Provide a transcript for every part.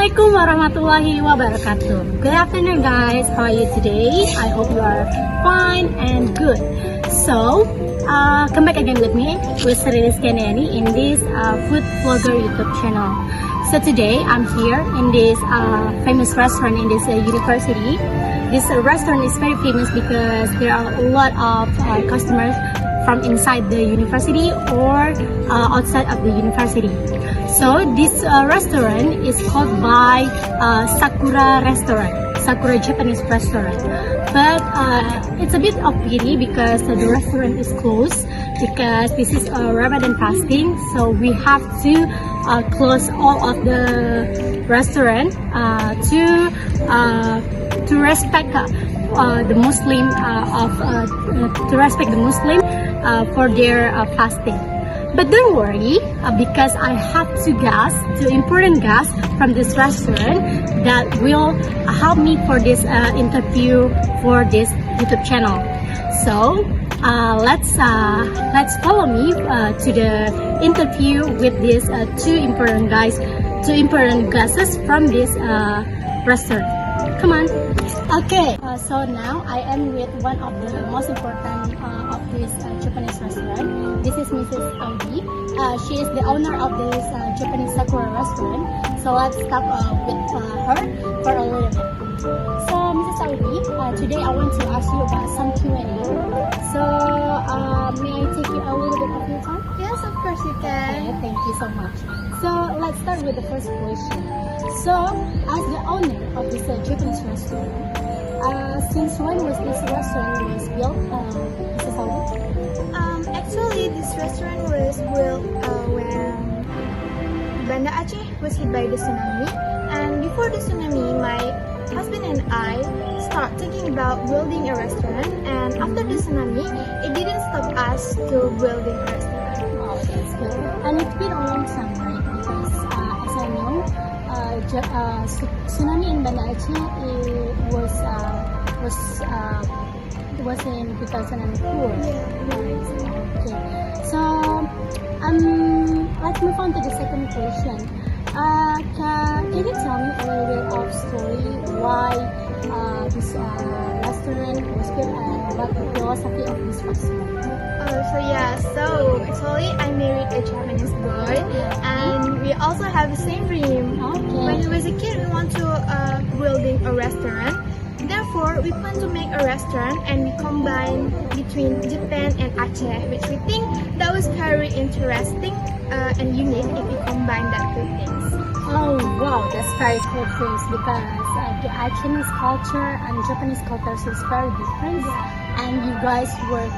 Assalamualaikum warahmatullahi wabarakatuh. Good afternoon, guys. How are you today? I hope you are fine and good. So, come back again with me, with Sri Rizkyani in this food vlogger YouTube channel. So today, I'm here in this famous restaurant in this university. This restaurant is very famous because there are a lot of customers from inside the university or outside of the university. So this restaurant is called by Sakura restaurant, Sakura Japanese restaurant. But it's a bit of pity because the restaurant is closed because this is a Ramadan fasting. So we have to close all of the restaurant to respect the Muslim for their fasting. But don't worry, because I have two important guests from this restaurant that will help me for this interview for this YouTube channel. So let's follow me to the interview with these two important guests from this restaurant. Come on. Okay, so now I am with one of the most important of this Japanese restaurant. This is Mrs. Audi. She is the owner of this Japanese Sakura restaurant. So let's talk with her for a little bit. So Mrs. Audi, today I want to ask you about some Q&A. So may I take you a little bit of your time? Yes, of course you can. Okay, thank you so much. So let's start with the first question. So as the owner of this Japanese restaurant, since when was this restaurant built, Mrs. Audi? Actually, this restaurant was built when Banda Aceh was hit by the tsunami. And before the tsunami, my husband and I start thinking about building a restaurant. And after the tsunami, it didn't stop us to building a restaurant. Wow, that's good. And it's been a long time, right? Because as I know, tsunami in Banda Aceh was in 2004. Okay. So let's move on to the second question. Can you tell me a little bit of story why this restaurant was built and what the philosophy of this restaurant? So actually I married a Japanese boy, and we also have the same dream. Okay. When we was a kid, we want to building a restaurant. Therefore, we plan to make a restaurant and we combine between Japan and Aceh, which we think that was very interesting and unique if we combine that two things. Oh wow, that's very cool things because the Chinese culture and Japanese culture is very different, and you guys were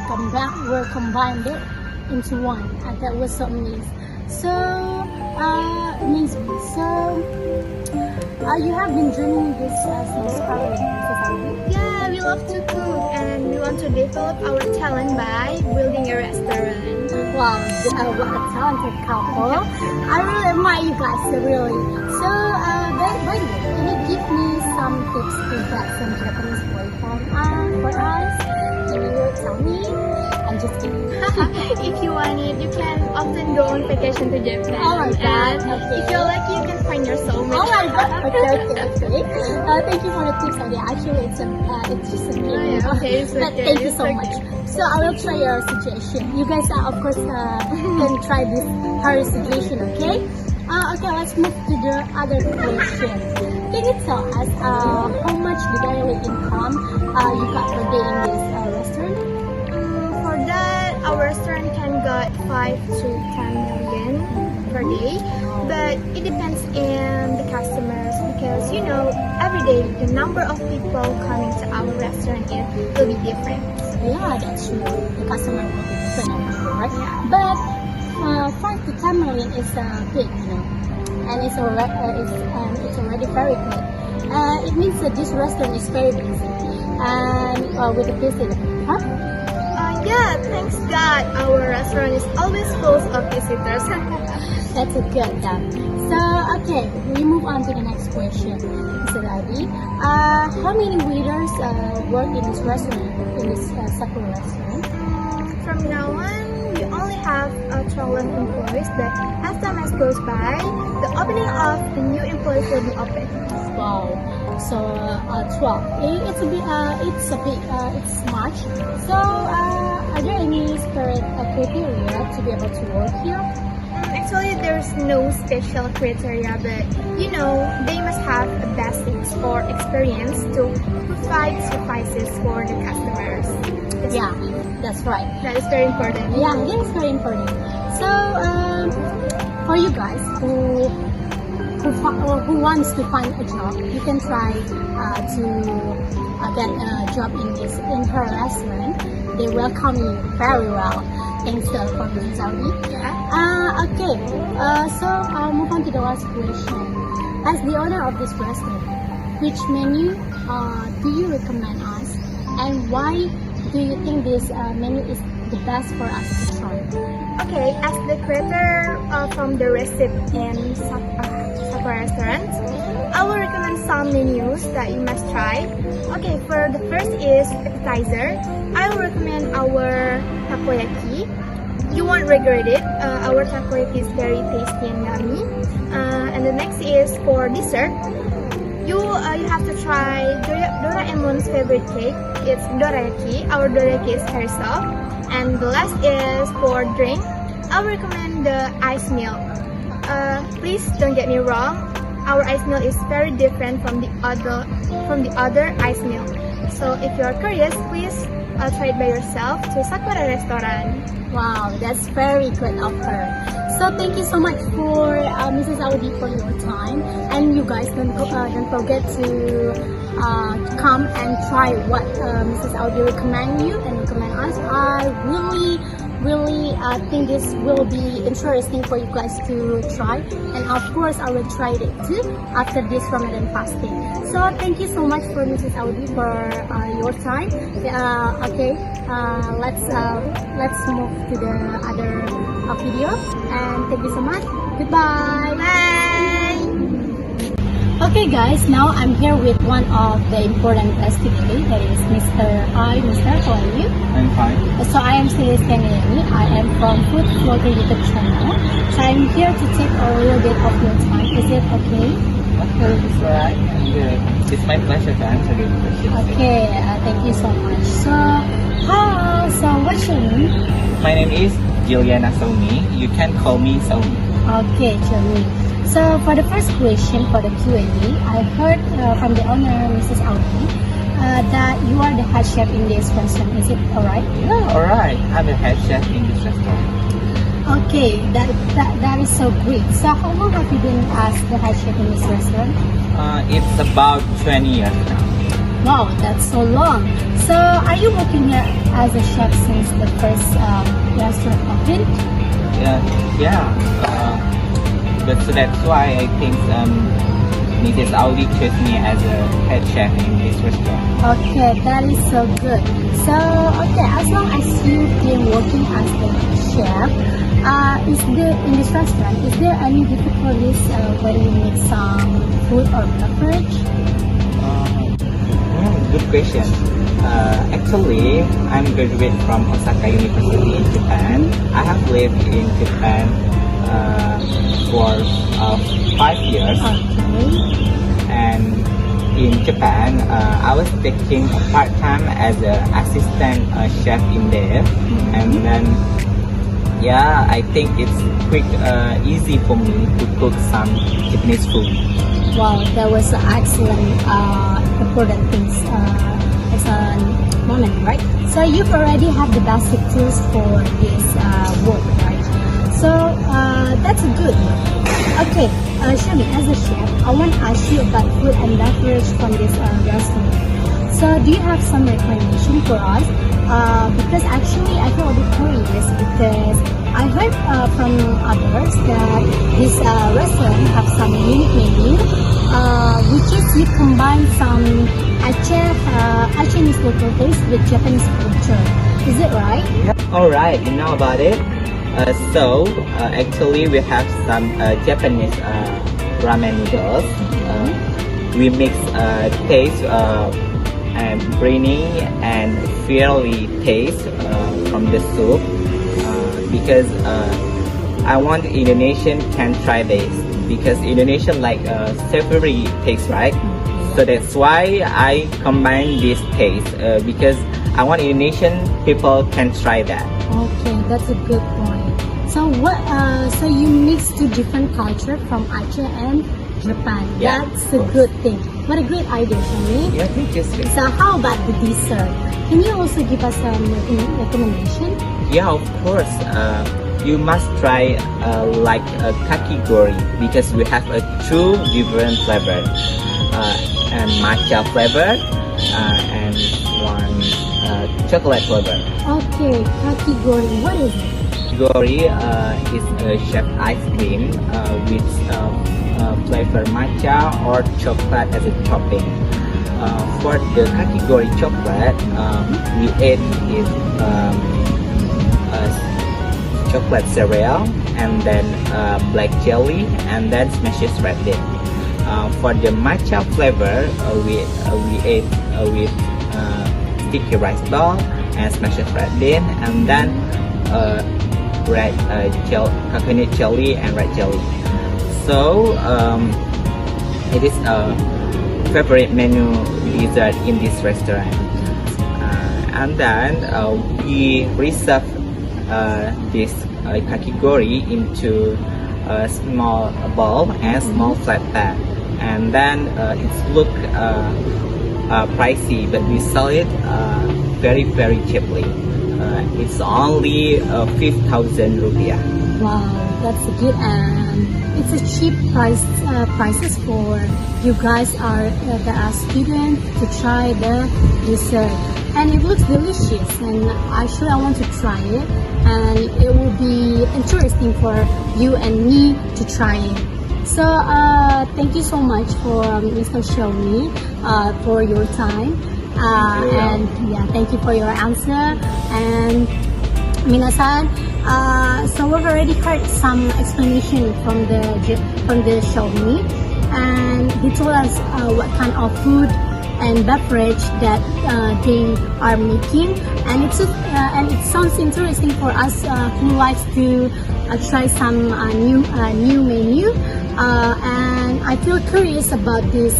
combined it into one, and that was so amazing. So amazing. So you have been dreaming this since early, Mrs. Audi? Yeah, we love to cook and we want to develop our talent by building a restaurant. Wow, what a talented couple. I really admire you guys, really. So, by the way, can you give me some tips to get some Japanese boyfriend for us? Can you tell me? I'm just kidding. If you want it, you can often go on vacation to Japan. Oh my god, And okay. if you're lucky, you can find your soulmate. Oh my god, okay. Thank you for the tips, Adi. Actually, it's just a game. Okay, it's But okay. thank you it's so okay. much. So I will try your suggestion. You guys, of course, can try this her suggestion, okay? Okay, let's move to the other question. Can you tell us how much the daily income you got per day in this restaurant? For that, our restaurant can get 5 to 10 million per day, but it depends on the customers because every day the number of people coming to our restaurant will be different. Yeah, that's true. The customer will be different, right? Yeah. But 5 to 10 million is big, and it's already very big. It means that this restaurant is very busy, and with the visitor, huh? Yeah, thanks God, our restaurant is always full of visitors. That's a good then. So, okay, we move on to the next question, Mr. Adi. How many waiters work in this restaurant, in this Sakura restaurant? From now on, we only have 12 employees, but as time goes by, the opening of the new employees will be open. Wow. So 12. It's much. So are there any criteria to be able to work here? Actually, there's no special criteria, but you know, they must have a basics or experience to provide services for the customers. Yeah, that's right. That is very important. Yeah, that is very important. So for you guys who wants to find a job, you can try to get a job in her restaurant. They welcome you very well. Thanks for Mrs. Saudi. Okay, so I'll move on to the last question. As the owner of this restaurant, which menu do you recommend us, and why do you think this menu is the best for us to try? Okay, as the creator from the recipe in Sakura restaurant, I will recommend some menus that you must try. Okay, for the first is appetizer. I will recommend our takoyaki. You won't regret it. Our takoyaki is very tasty and yummy. And the next is for dessert. You have to try Doraemon's favorite cake. It's dorayaki. Our dorayaki is very soft. And the last is for drink. I will recommend the ice milk. Please don't get me wrong. Our ice milk is very different from the other ice milk. So if you are curious, please try it by yourself to Sakura restaurant. Wow, that's very good of her. So thank you so much for Mrs. Audi for your time, and you guys don't forget to come and try what Mrs. Audi recommend you and recommend us. I really think this will be interesting for you guys to try, and of course I will try it too after this Ramadan fasting. So thank you so much for Mrs. Audi for your time. Okay, let's move to the other video, and thank you so much. Goodbye. Bye. Okay guys, now I'm here with one of the important guests today, that is Mr. Hi, Mr. How are you? I'm fine. So I am Celestian Yeni. I am from Food Vlogger YouTube channel. So I'm here to take a little bit of your time. Is it okay? It's alright. It's my pleasure to answer your questions. Okay, thank you so much. So what's your name? My name is Juliana Saumi. You can call me Saumi. Okay, Jolie. So for the first question for the Q&A, I heard from the owner, Mrs. Audi, that you are the head chef in this restaurant. Is it alright? Yeah, alright. I'm a head chef in this restaurant. Okay, that is so great. So how long have you been as the head chef in this restaurant? It's about 20 years now. Wow, that's so long. So are you working here as a chef since the first restaurant opened? So that's why I think Mrs. Audi chose me as a head chef in this restaurant. Okay, that is so good. So, okay, as long as you've been working as the chef, in this restaurant, is there any difficulties when you make some food or beverage? Good question. Actually, I'm graduate from Osaka University in Japan. I have lived in Japan for 5 years. Okay. And in Japan, I was taking a part-time as an assistant chef in there. And then, I think it's easy for me to cook some Japanese food. Wow, that was an excellent, important things as a moment, right? So you've already have the basic tools for this work, right? So that's good. Okay, Shami, as a chef, I want to ask you about food and beverage from this restaurant. So do you have some recommendation for us? Because actually I feel a bit curious because I heard from others that this restaurant have some unique menu, which is you combine some Chinese local taste with Japanese culture. Is it right? Alright, you know about it? Actually we have some Japanese ramen noodles. We mix taste and briny and fiery taste from the soup. because I want Indonesian can try this because Indonesian like savory taste, right? So that's why I combine this taste because I want Indonesian people can try that. Okay, that's a good point. So what? So you mix two different culture from Aceh and Japan. Yeah, That's of a course. good thing. What a great idea, Shami. Yeah, thank you. Sri. So how about the dessert? Can you also give us some recommendation? Yeah, of course. You must try like a kakigori because we have a two different flavor, and matcha flavor and one chocolate flavor. Okay, kakigori. What is it? Kakigori is a chef ice cream with flavor matcha or chocolate as a topping. For the kakigori chocolate, we add is chocolate cereal and then black jelly and then smashes red bean. For the matcha flavor, we ate with sticky rice ball and smashes red bean and then red coconut jelly and red jelly. So it is a favorite menu dessert in this restaurant. And then we reserve this kakigori into a small bowl and small flat pan, and then it's look pricey, but we sell it very cheaply. It's only 5,000 rupiah. Wow, that's a good and it's a cheap prices for you guys are the students to try the dessert, and it looks delicious. And actually, I want to try it, and it will be interesting for you and me to try it. So thank you so much for Mr. Shomi for your time, and yeah, thank you for your answer. And Minasan, so we've already heard some explanation from the Shomi, and he told us what kind of food and beverage that they are making, and it sounds interesting for us who likes to try some new menu, and I feel curious about this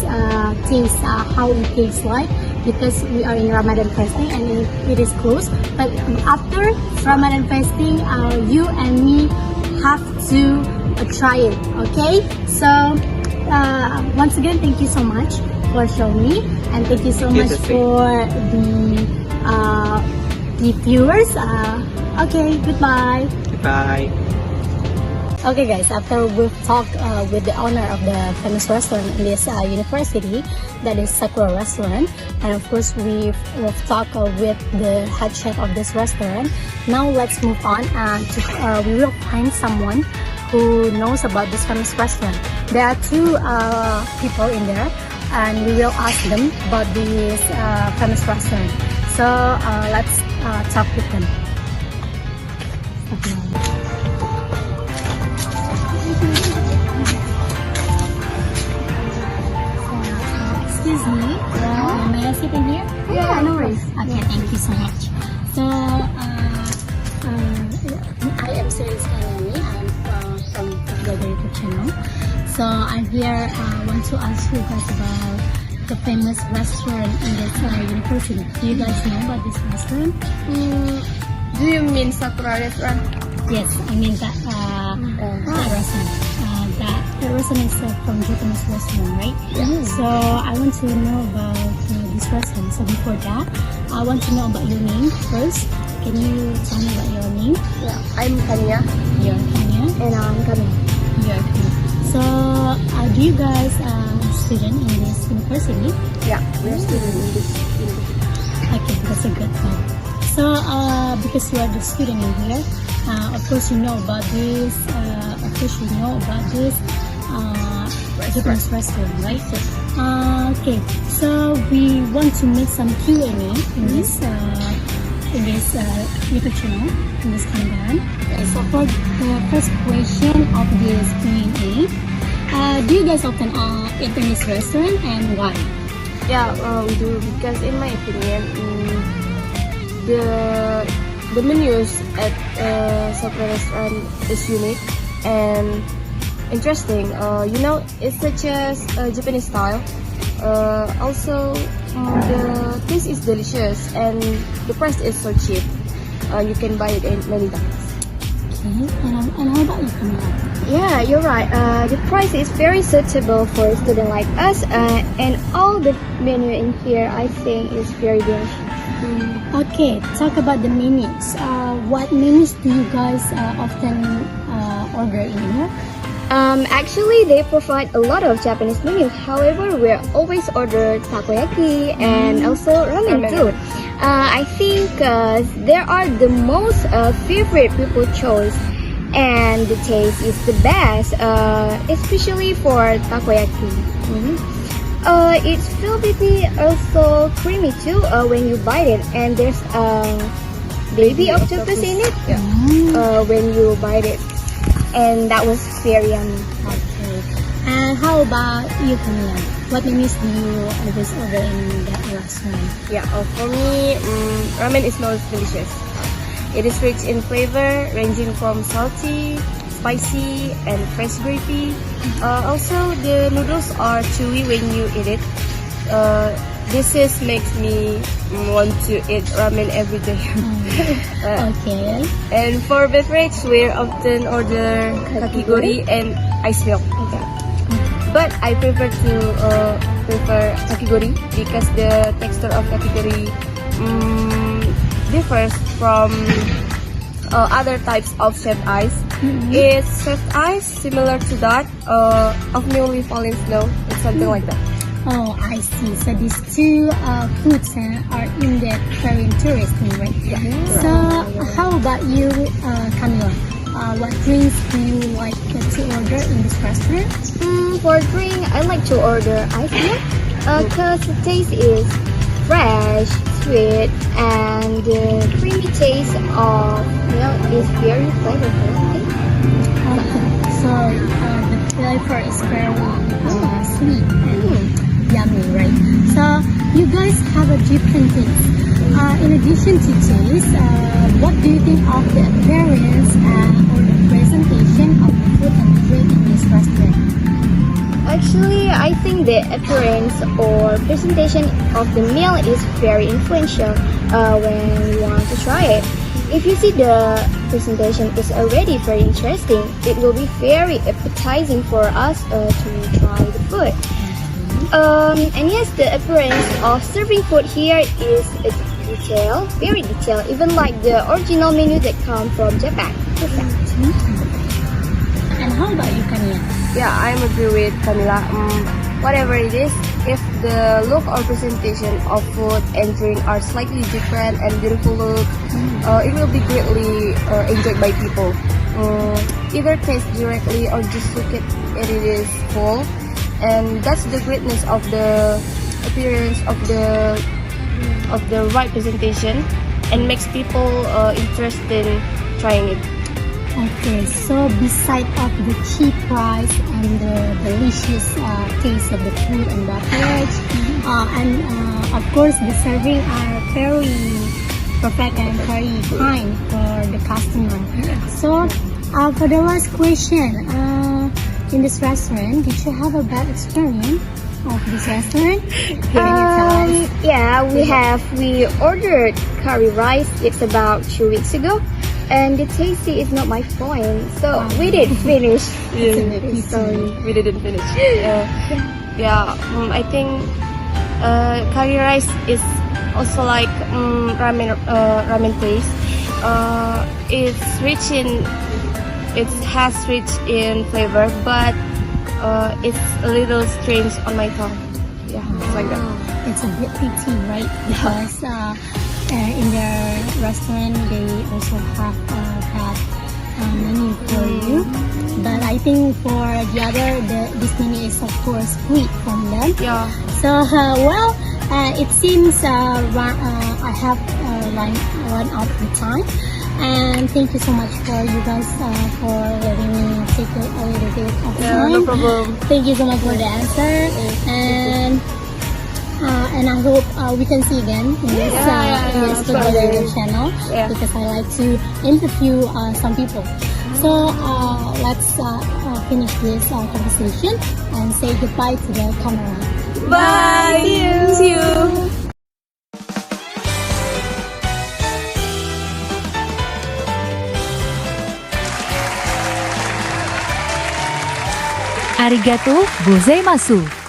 taste, how it tastes like, because we are in Ramadan fasting and it is close. But after Ramadan fasting, you and me have to try it. Okay, so once again, thank you so much for showing me, and thank you so much for the viewers. Okay, goodbye. Bye. Okay guys, after we've talked with the owner of the famous restaurant in this university, that is Sakura restaurant, and of course we've talked with the head chef of this restaurant. Now let's move on to we will find someone who knows about this famous restaurant. There are two people in there, and we will ask them about this famous restaurant. So let's talk with them. Okay. Excuse me, may I sit in here? Yeah, no worries. Okay, thank you so much. So, I am Cerise Kalani. I'm from the YouTube channel. So, I'm here, want to ask you guys about the famous restaurant in this university. Do you guys know about this restaurant? Do you mean Sakura restaurant? Yes, I mean that, that restaurant. That restaurant is from Japanese restaurant, right? Yeah. So I want to know about this restaurant. So before that, I want to know about your name first. Can you tell me about your name? Yeah, I'm Kanya. You're Kanya. And I'm Kami. You're Kanya. So do you guys student in this university? Yeah, we're students in this university. Okay, that's a good thing. So because you are the student in here, of course you know about this. Of course you know about this Japanese restaurant, right? Okay, so we want to make some Q&A in this YouTube channel, in this content. So for the first question of this Q&A, do you guys often eat in this restaurant, and why? Yeah, we do, because in my opinion, the the menus at Sakura restaurant is unique and interesting. It's such a Japanese style. Also, the taste is delicious and the price is so cheap. You can buy it in many times. Okay, and how about you, Camila? Yeah, you're right. The price is very suitable for a student like us, and all the menu in here I think is very delicious. Okay, talk about the menus. What menus do you guys often order in here? Actually, they provide a lot of Japanese menus. However, we always order takoyaki and also ramen too. I think there are the most favorite people choice, and the taste is the best, especially for takoyaki. It's velvety, also creamy too when you bite it, and there's baby octopus in it when you bite it, and that was very yummy. Okay. And how about you, Camila? What menus do you always order in that restaurant? Yeah, for me, ramen is most delicious. It is rich in flavor, ranging from salty, spicy, and fresh gravy. Also, the noodles are chewy when you eat it. This makes me want to eat ramen every day. Okay. And for beverage, we often order kakigori and ice milk. But I prefer kakigori because the texture of kakigori differs from other types of shaved ice. It's shaved ice similar to that of newly fallen snow. It's something like that. Oh, I see. So these two foods are indeed very interesting, right? So how about you, Camila? What drinks do you like to order in this restaurant? For drink, I like to order ice milk because the taste is fresh, sweet, and the creamy taste of milk is very flavorful. Okay. So the flavor is very sweet and yummy, right? So you guys have a different taste. In addition to taste, what do you think of the appearance or the presentation of the food and drink in this restaurant? Actually, I think the appearance or presentation of the meal is very influential when you want to try it. If you see the presentation is already very interesting, it will be very appetizing for us to try the food. And yes, the appearance of serving food here is very detailed, even like the original menu that come from Japan. And how about you, Camila? Yeah, I agree with Camila. Whatever it is, if the look or presentation of food and drink are slightly different and beautiful look, it will be greatly enjoyed by people. Either taste directly or just look at it is full, and that's the greatness of the appearance of the right presentation, and makes people interested in trying it. Okay, so beside of the cheap price and the delicious taste of the food and beverage, and of course the serving are very perfect and very kind for the customer. So for the last question, in this restaurant, did you have a bad experience of this restaurant? Yeah, we ordered curry rice. It's about 2 weeks ago. And the tasty is not my point, so we didn't finish. Sorry, we didn't finish. I think curry rice is also like ramen taste. It has rich in flavor, but it's a little strange on my tongue. Yeah, it's like that. It's a bit pity, right? Because in their restaurant they also have that menu for you, but I think for the other, this menu is of course free from them. Yeah. So it seems I have run out of time, and thank you so much for you guys for letting me take a little bit of time. No problem. Thank you so much for the answer, and And I hope we can see again in this food blogger channel because I like to interview some people. So let's finish this conversation and say goodbye to the camera. Bye. See you. Arigato gozaimasu.